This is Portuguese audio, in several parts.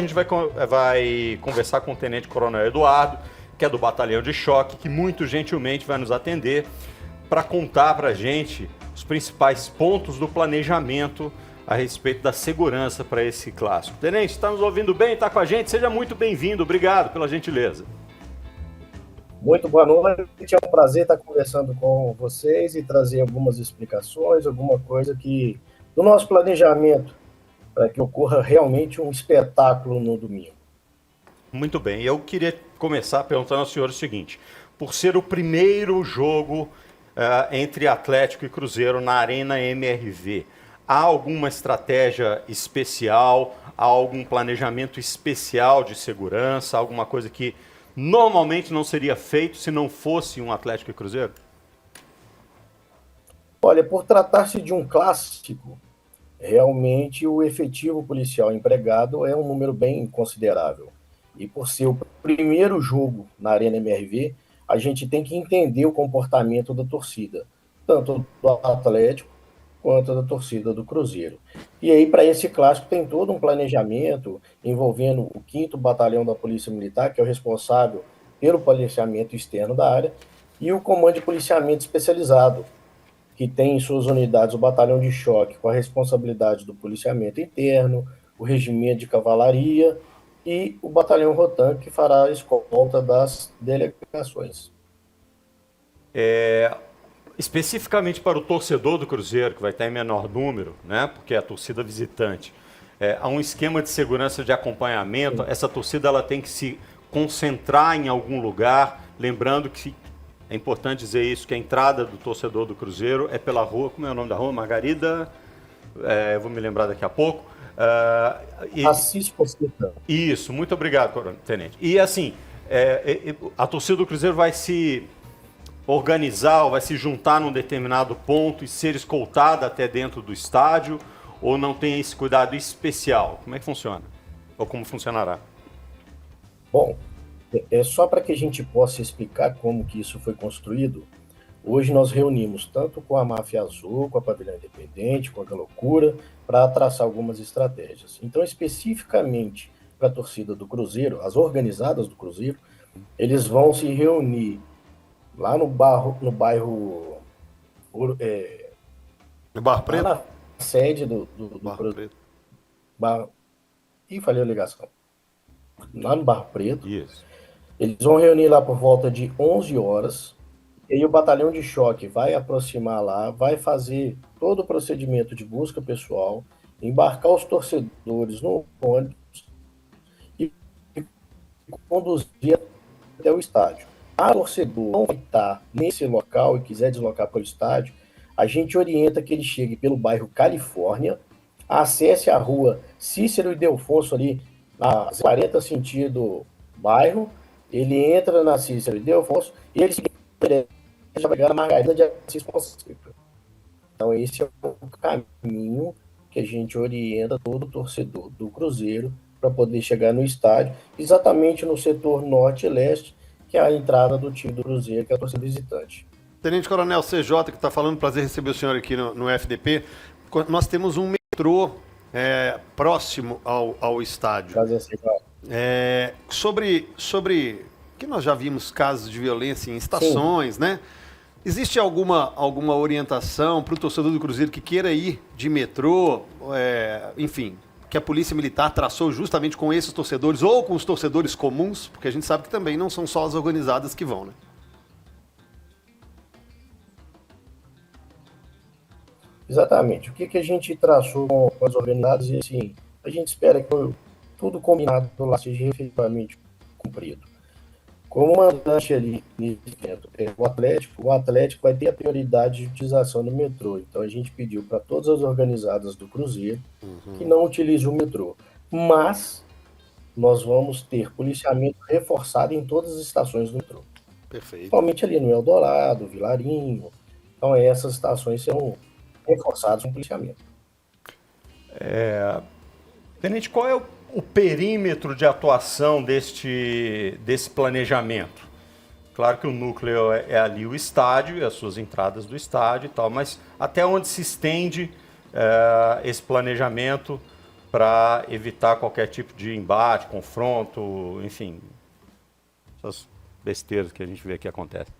gente vai conversar com o Tenente Coronel Eduardo, que é do Batalhão de Choque, que muito gentilmente vai nos atender para contar para a gente os principais pontos do planejamento a respeito da segurança para esse clássico. Tenente, está nos ouvindo bem? Está com a gente? Seja muito bem-vindo. Obrigado pela gentileza. Muito boa noite. É um prazer estar conversando com vocês e trazer algumas explicações, alguma coisa que do nosso planejamento para que ocorra realmente um espetáculo no domingo. Muito bem. Eu queria começar perguntando ao senhor o seguinte: por ser o primeiro jogo entre Atlético e Cruzeiro na Arena MRV, há alguma estratégia especial, há algum planejamento especial de segurança, alguma coisa que normalmente não seria feito se não fosse um Atlético e Cruzeiro? Olha, por tratar-se de um clássico, realmente o efetivo policial empregado é um número bem considerável. E por ser o primeiro jogo na Arena MRV, a gente tem que entender o comportamento da torcida, tanto do Atlético quanto da torcida do Cruzeiro. E aí, para esse clássico, tem todo um planejamento envolvendo o 5º Batalhão da Polícia Militar, que é o responsável pelo policiamento externo da área, e o Comando de Policiamento Especializado, que tem em suas unidades o Batalhão de Choque, com a responsabilidade do policiamento interno, o Regimento de Cavalaria e o Batalhão Rotan, que fará a escolta das delegações. Especificamente para o torcedor do Cruzeiro, que vai estar em menor número, né, porque é a torcida visitante, há um esquema de segurança de acompanhamento. Sim. Essa torcida ela tem que se concentrar em algum lugar, lembrando que é importante dizer isso, que a entrada do torcedor do Cruzeiro é pela rua, como é o nome da rua? Margarida, eu vou me lembrar daqui a pouco. Assis Cosseta. Isso, muito obrigado, Tenente. E assim, a torcida do Cruzeiro vai se organizar, ou vai se juntar num determinado ponto e ser escoltada até dentro do estádio, ou não tem esse cuidado especial? Como é que funciona? Ou como funcionará? Bom, é só para que a gente possa explicar como que isso foi construído. Hoje nós reunimos tanto com a Máfia Azul, com a Pavilhão Independente, com a Galocura, para traçar algumas estratégias. Então, especificamente para a torcida do Cruzeiro, as organizadas do Cruzeiro, eles vão se reunir lá no bairro no Barro Preto? Na sede do Barro Preto. Ih, falei a ligação. Lá no Barro Preto. Isso. Eles vão reunir lá por volta de 11 horas. E aí o Batalhão de Choque vai aproximar lá, vai fazer todo o procedimento de busca pessoal, embarcar os torcedores no ônibus e conduzir até o estádio. A torcedor não vai estar nesse local e quiser deslocar para o estádio, a gente orienta que ele chegue pelo bairro Califórnia, acesse a rua Cícero e Delfonso ali, na 40 sentido bairro, ele entra na Cícero e Delfonso e ele já vai ganhar a Margarida de Assis Fonseca. Então esse é o caminho que a gente orienta todo torcedor do Cruzeiro para poder chegar no estádio, exatamente no setor norte e leste, que é a entrada do time do Cruzeiro, que é a torcida visitante. Tenente Coronel CJ, que está falando, prazer receber o senhor aqui no FDP. Nós temos um metrô próximo ao estádio. Prazer, sobre que nós já vimos casos de violência em estações, sim, né? Existe alguma orientação para o torcedor do Cruzeiro que queira ir de metrô, enfim, que a Polícia Militar traçou justamente com esses torcedores ou com os torcedores comuns? Porque a gente sabe que também não são só as organizadas que vão, né? Exatamente. O que a gente traçou com as organizadas e assim, a gente espera que tudo combinado lá seja efetivamente cumprido. Como mandante ali nesse evento o Atlético vai ter a prioridade de utilização do metrô. Então a gente pediu para todas as organizadas do Cruzeiro que não utilizem o metrô. Mas nós vamos ter policiamento reforçado em todas as estações do metrô. Perfeito. Principalmente ali no Eldorado, Vilarinho. Então essas estações serão reforçadas com policiamento. Tenente, qual é o perímetro de atuação desse planejamento? Claro que o núcleo é ali o estádio e as suas entradas do estádio e tal, mas até onde se estende esse planejamento para evitar qualquer tipo de embate, confronto, enfim, essas besteiras que a gente vê que acontecem.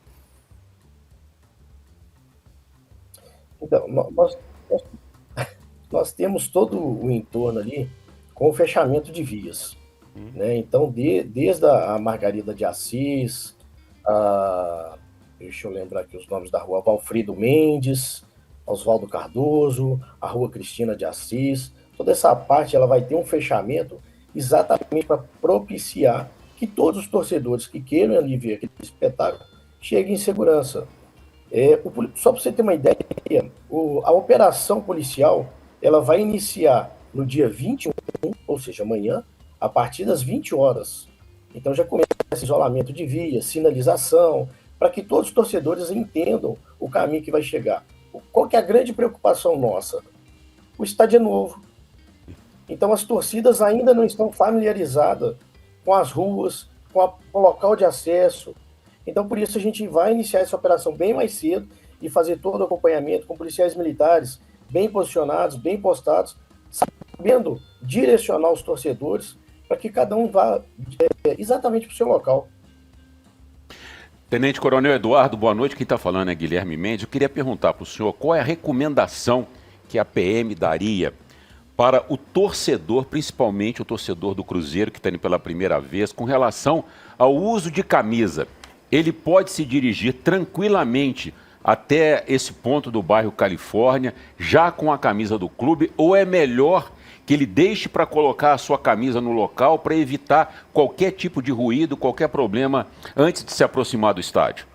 Então, nós temos todo o entorno ali com o fechamento de vias, né? Então, desde a Margarida de Assis, deixa eu lembrar aqui os nomes da rua, Valfrido Mendes, Oswaldo Cardoso, a rua Cristina de Assis, toda essa parte ela vai ter um fechamento exatamente para propiciar que todos os torcedores que queiram ali ver aquele espetáculo cheguem em segurança. Só para você ter uma ideia, a operação policial ela vai iniciar no dia 21, ou seja, amanhã, a partir das 20 horas. Então já começa isolamento de via, sinalização, para que todos os torcedores entendam o caminho que vai chegar. Qual que é a grande preocupação nossa? O estádio é novo. Então as torcidas ainda não estão familiarizadas com as ruas, com o local de acesso. Então por isso a gente vai iniciar essa operação bem mais cedo e fazer todo o acompanhamento com policiais militares bem posicionados, bem postados, sabendo direcionar os torcedores para que cada um vá exatamente para o seu local. Tenente Coronel Eduardo, boa noite. Quem está falando é Guilherme Mendes. Eu queria perguntar para o senhor qual é a recomendação que a PM daria para o torcedor, principalmente o torcedor do Cruzeiro, que está indo pela primeira vez, com relação ao uso de camisa. Ele pode se dirigir tranquilamente até esse ponto do bairro Califórnia, já com a camisa do clube, ou é melhor que ele deixe para colocar a sua camisa no local para evitar qualquer tipo de ruído, qualquer problema antes de se aproximar do estádio?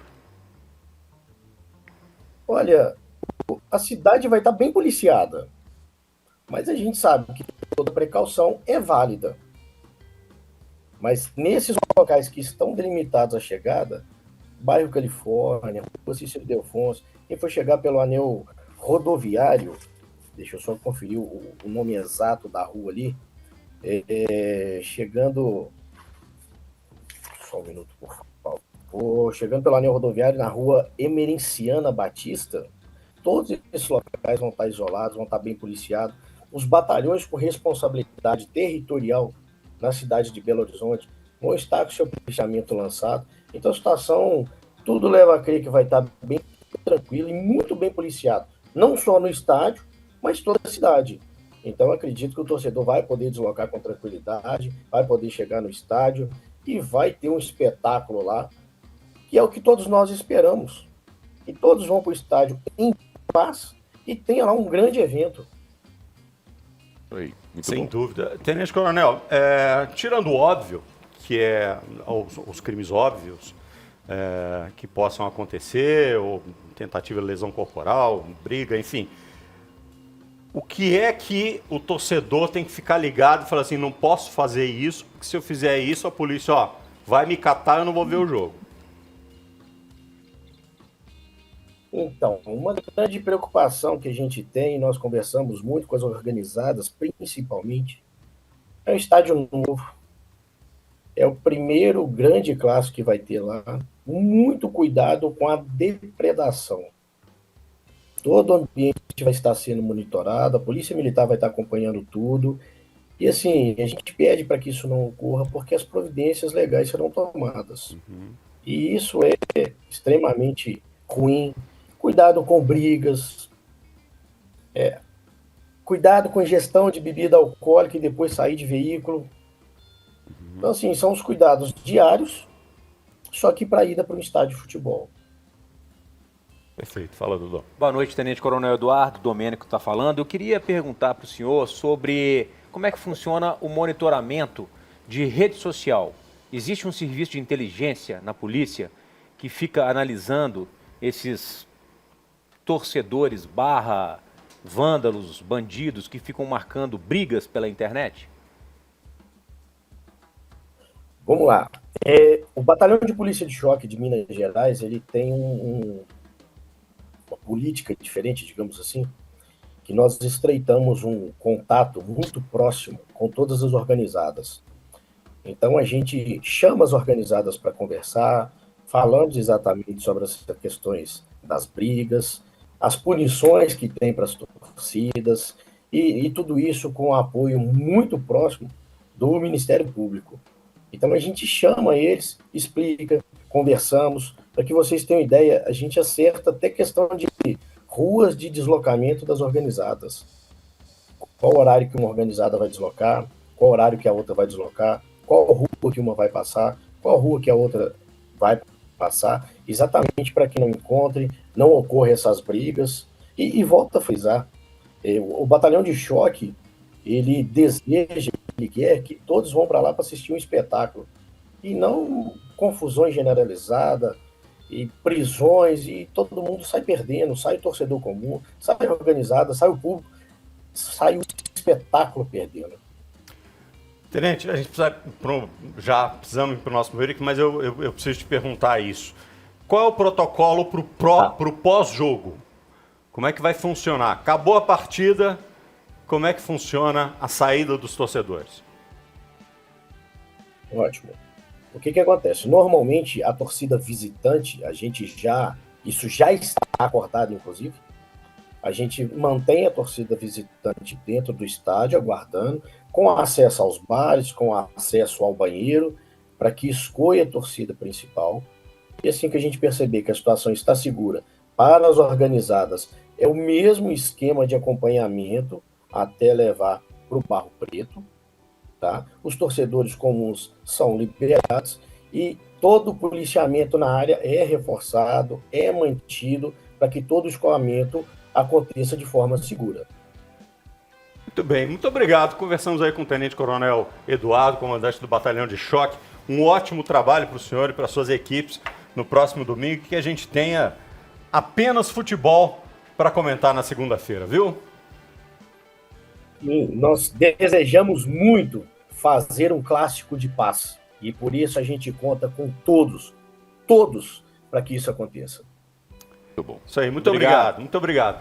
Olha, a cidade vai estar bem policiada, mas a gente sabe que toda precaução é válida. Mas nesses locais que estão delimitados à chegada, bairro Califórnia, Rua Cícero Delfonso, quem for chegar pelo anel rodoviário, deixa eu só conferir o nome exato da rua ali, chegando, só um minuto, por favor, chegando pelo anel rodoviário na rua Emerenciana Batista, todos esses locais vão estar isolados, vão estar bem policiados, os batalhões com responsabilidade territorial na cidade de Belo Horizonte vão estar com seu policiamento lançado. Então a situação, tudo leva a crer que vai estar bem tranquilo e muito bem policiado, não só no estádio, mas toda a cidade. Então acredito que o torcedor vai poder deslocar com tranquilidade, vai poder chegar no estádio e vai ter um espetáculo lá, que é o que todos nós esperamos. E todos vão para o estádio em paz e tenha lá um grande evento. Sem dúvida. Tenente Coronel, tirando o óbvio, que é os crimes óbvios que possam acontecer, ou tentativa de lesão corporal, briga, enfim, o que é que o torcedor tem que ficar ligado e falar assim, não posso fazer isso, porque se eu fizer isso, a polícia vai me catar e eu não vou ver o jogo? Então, uma grande preocupação que a gente tem, nós conversamos muito com as organizadas, principalmente, é o estádio novo. É o primeiro grande clássico que vai ter lá. Muito cuidado com a depredação. Todo o ambiente vai estar sendo monitorado, a Polícia Militar vai estar acompanhando tudo. E assim, a gente pede para que isso não ocorra, porque as providências legais serão tomadas. E isso é extremamente ruim. Cuidado com brigas, cuidado com ingestão de bebida alcoólica e depois sair de veículo. Então, assim, são os cuidados diários, só que para ida para um estádio de futebol. Perfeito, fala, Dudu. Boa noite, Tenente Coronel Eduardo, Domênico está falando. Eu queria perguntar para o senhor sobre como é que funciona o monitoramento de rede social. Existe um serviço de inteligência na polícia que fica analisando esses torcedores / vândalos, bandidos que ficam marcando brigas pela internet? Vamos lá. O Batalhão de Polícia de Choque de Minas Gerais, ele tem uma política diferente, digamos assim, que nós estreitamos um contato muito próximo com todas as organizadas. Então a gente chama as organizadas para conversar, falamos exatamente sobre essas questões das brigas, as punições que tem para as torcidas, E tudo isso com um apoio muito próximo do Ministério Público. Então a gente chama eles, explica, conversamos, para que vocês tenham ideia, a gente acerta até questão de ruas de deslocamento das organizadas. Qual horário que uma organizada vai deslocar, qual horário que a outra vai deslocar, qual rua que uma vai passar, qual rua que a outra vai passar, exatamente para que não encontre, não ocorra essas brigas. E volto a frisar, o batalhão de choque, ele deseja, ele quer que todos vão para lá para assistir um espetáculo, e não confusões generalizadas, e prisões, e todo mundo sai perdendo, sai o torcedor comum, sai a organizada, sai o público, sai o espetáculo perdendo. Tenente, a gente precisa, já precisamos ir para o nosso break, mas eu preciso te perguntar isso. Qual é o protocolo para o pós-jogo? Como é que vai funcionar? Acabou a partida, como é que funciona a saída dos torcedores? Ótimo. O que acontece? Normalmente, a torcida visitante, isso já está acordado, inclusive, a gente mantém a torcida visitante dentro do estádio, aguardando, com acesso aos bares, com acesso ao banheiro, para que escolha a torcida principal. E assim que a gente perceber que a situação está segura para as organizadas, é o mesmo esquema de acompanhamento até levar para o Barro Preto. Tá? Os torcedores comuns são liberados e todo o policiamento na área é reforçado, é mantido, para que todo o escoamento aconteça de forma segura. Muito bem, muito obrigado. Conversamos aí com o Tenente Coronel Eduardo, comandante do Batalhão de Choque. Um ótimo trabalho para o senhor e para as suas equipes no próximo domingo, que a gente tenha apenas futebol para comentar na segunda-feira, viu? E nós desejamos muito fazer um clássico de paz. E por isso a gente conta com todos, para que isso aconteça. Muito bom. Isso aí, muito obrigado. Muito obrigado.